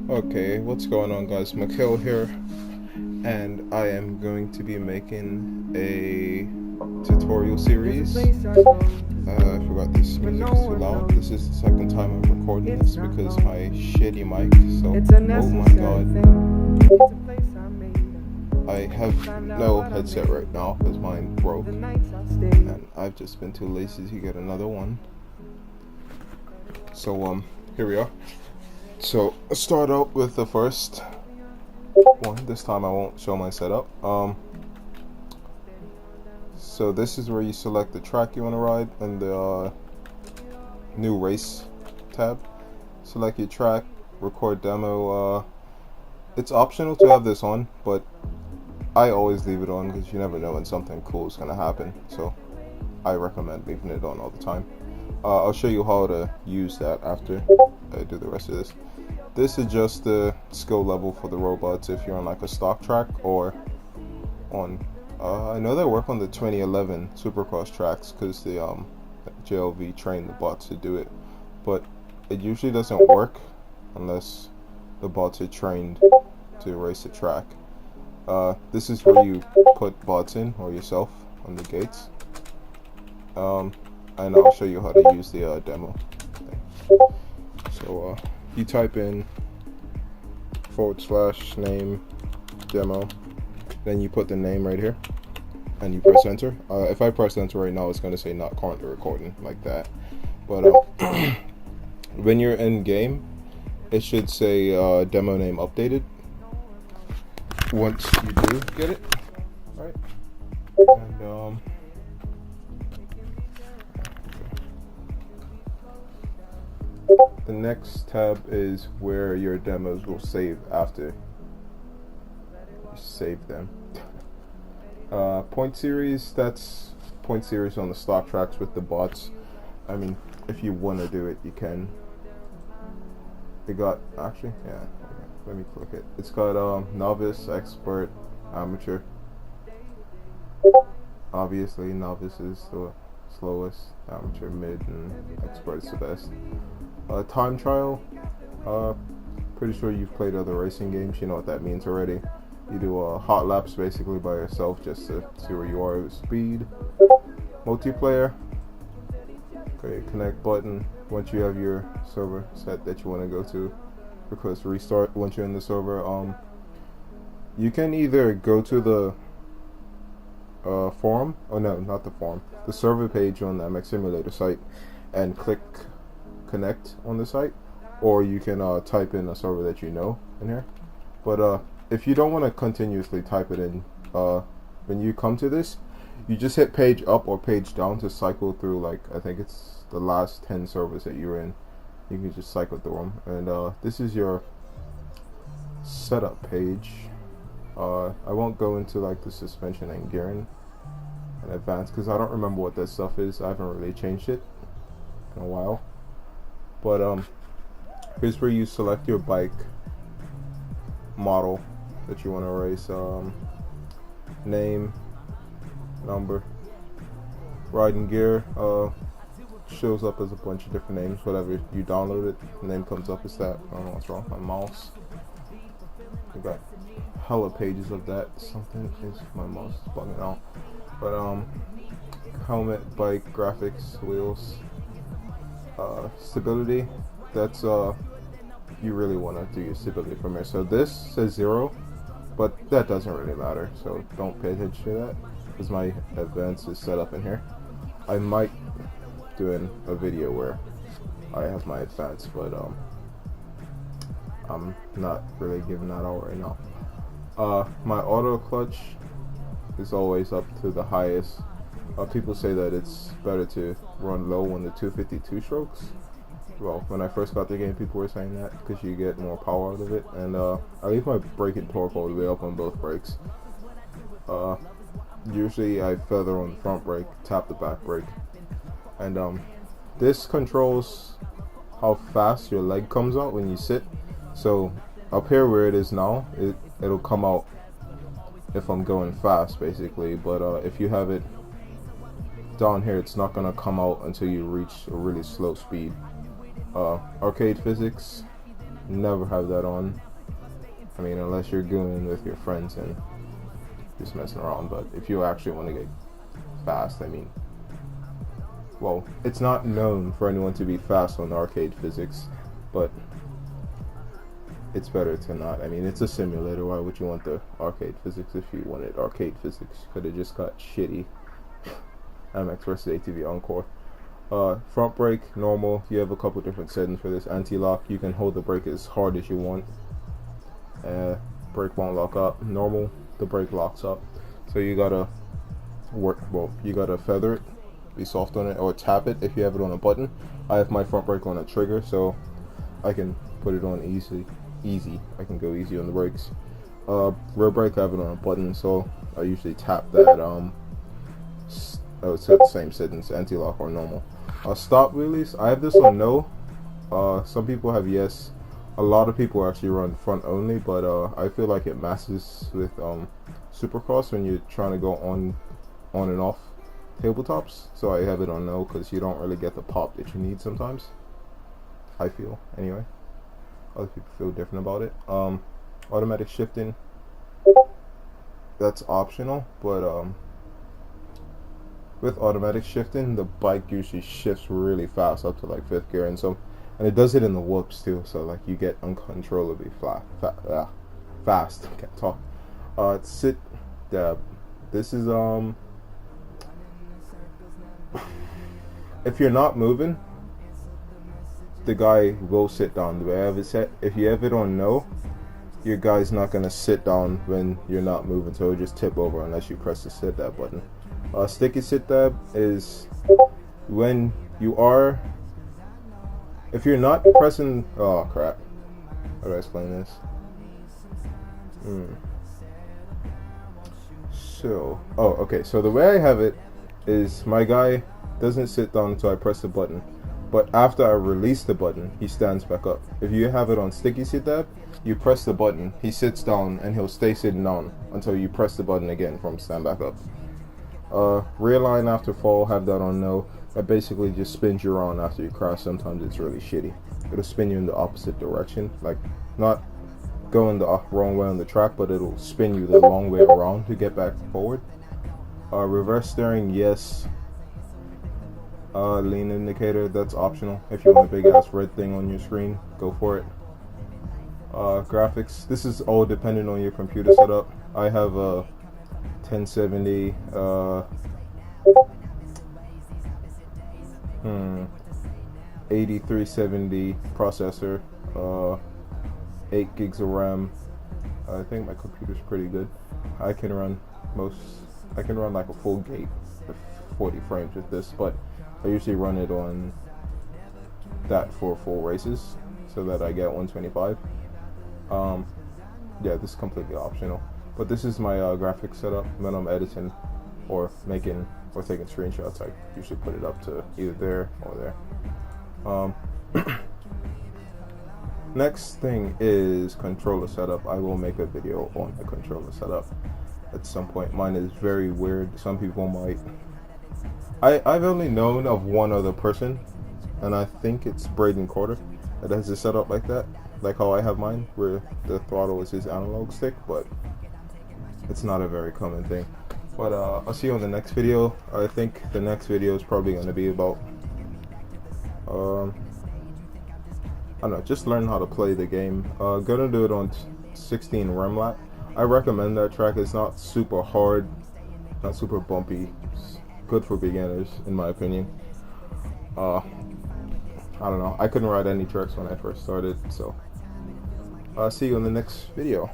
Okay, what's going on, guys? Mikhail here, and I am going to be making a tutorial series. I forgot this music is too loud. This is the second time I'm recording this because my shitty mic. So, oh my god, I have no headset right now because mine broke, and I've just been too lazy to get another one. So here we are. So let's start out with the first one. This time I won't show my setup. So this is where you select the track you want to ride in the new race tab. Select your track, record demo. It's optional to have this on, but I always leave it on because you never know when something cool is gonna happen. So I recommend leaving it on all the time. I'll show you how to use that after I do the rest of this. This adjusts the skill level for the robots if you're on like a stock track or on I know they work on the 2011 Supercross tracks because the JLV trained the bots to do it, but it usually doesn't work unless the bots are trained to race the track. This is where you put bots in, or yourself, on the gates. And I'll show you how to use the demo thing. So you type in / name demo, then you put the name right here, and you press enter. If I press enter right now, it's going to say not currently recording, like that. But when you're in game, it should say demo name updated. Once you do get it, right? And the next tab is where your demos will save after you save them. Point series, that's point series on the stock tracks with the bots. I mean, if you want to do it, you can. They got, actually, yeah, let me click it. It's got novice, expert, amateur. Obviously, novice is the slowest, amateur mid, and expert is the best. Time trial, pretty sure you've played other racing games, you know what that means already. You do hot laps basically by yourself just to see where you are with speed. Multiplayer, okay, connect button once you have your server set that you want to go to. Request restart once you're in the server. You can either go to the forum, oh no, not the forum, the server page on the MX Simulator site and click connect on the site, or you can type in a server that you know in here. But if you don't want to continuously type it in, when you come to this, you just hit page up or page down to cycle through, like, I think it's the last 10 servers that you're in. You can just cycle through them, and this is your setup page. I won't go into like the suspension and gearing in advance because I don't remember what that stuff is. I haven't really changed it in a while. But here's where you select your bike model that you want to race. Name, number, riding gear. Shows up as a bunch of different names. Whatever you download it, the name comes up as that. I don't know what's wrong with my mouse. We got hella pages of that. Something is, my mouse is bugging out. But helmet, bike, graphics, wheels, stability. That's you really want to do your stability from here. So this says 0, but that doesn't really matter. So don't pay attention to that because my advanced is set up in here. I might doing a video where I have my advance, but I'm not really giving that out right now. My auto clutch is always up to the highest. People say that it's better to run low on the 252 strokes. Well, when I first got the game, people were saying that because you get more power out of it. And I leave my braking torque all the way up on both brakes. Usually I feather on the front brake, tap the back brake. And this controls how fast your leg comes out when you sit. So up here where it is now, it'll come out if I'm going fast basically, but if you have it down here, it's not gonna come out until you reach a really slow speed. Arcade physics, never have that on. I mean, unless you're going with your friends and just messing around. But if you actually want to get fast, I mean, well, it's not known for anyone to be fast on arcade physics, but it's better to not. I mean, it's a simulator. Why would you want the arcade physics if you wanted arcade physics? Could have just got shitty MX versus ATV Encore. Front brake, normal. You have a couple different settings for this. Anti-lock, you can hold the brake as hard as you want. Brake won't lock up. Normal, the brake locks up. So you gotta you gotta feather it, be soft on it, or tap it if you have it on a button. I have my front brake on a trigger, so I can put it on easy. I can go easy on the brakes. Rear brake, I have it on a button, so I usually tap that. It's the same settings, anti-lock or normal. Stop wheelies, I have this on no. Some people have yes. A lot of people actually run front only, but I feel like it messes with Supercross when you're trying to go on and off tabletops. So I have it on no because you don't really get the pop that you need sometimes. I feel anyway. Other people feel different about it. Automatic shifting, that's optional, but with automatic shifting, the bike usually shifts really fast up to like 5th gear, and it does it in the whoops too. So like you get uncontrollably fast. Can't talk. Sit dab. This is if you're not moving, the guy will sit down. The way I have it set, if you have it on no, your guy's not gonna sit down when you're not moving, so it'll just tip over unless you press the sit dab button. Sticky sit dab is when you are, if you're not pressing, oh crap, how do I explain this? So, okay, so the way I have it is my guy doesn't sit down until I press the button, but after I release the button, he stands back up. If you have it on sticky sit dab, you press the button, he sits down, and he'll stay sitting down until you press the button again for him to stand back up. Rear line after fall, have that on no. That basically just spins you around after you crash. Sometimes it's really shitty. It'll spin you in the opposite direction, like not going the wrong way on the track, but it'll spin you the long way around to get back forward. Reverse steering, yes. Lean indicator, that's optional. If you want a big ass red thing on your screen, go for it. Graphics, this is all dependent on your computer setup. I have a 1070 8370 processor, 8 gigs of RAM. I think my computer's pretty good. I can run like a full gate with 40 frames with this, but I usually run it on that for full races so that I get 125. Yeah, this is completely optional, but this is my graphics setup. When I'm editing or taking screenshots, I usually put it up to either there or there. Next thing is controller setup. I will make a video on the controller setup at some point. Mine is very weird. Some people might. I've only known of one other person, and I think it's Braden Corder, that has a setup like that, like how I have mine, where the throttle is his analog stick, but it's not a very common thing. But I'll see you on the next video. I think the next video is probably going to be about I don't know, just learn how to play the game. Gonna do it on 16 Remlat. I recommend that track. It's not super hard, not super bumpy. It's good for beginners, in my opinion. I don't know. I couldn't ride any tracks when I first started, so I'll see you in the next video.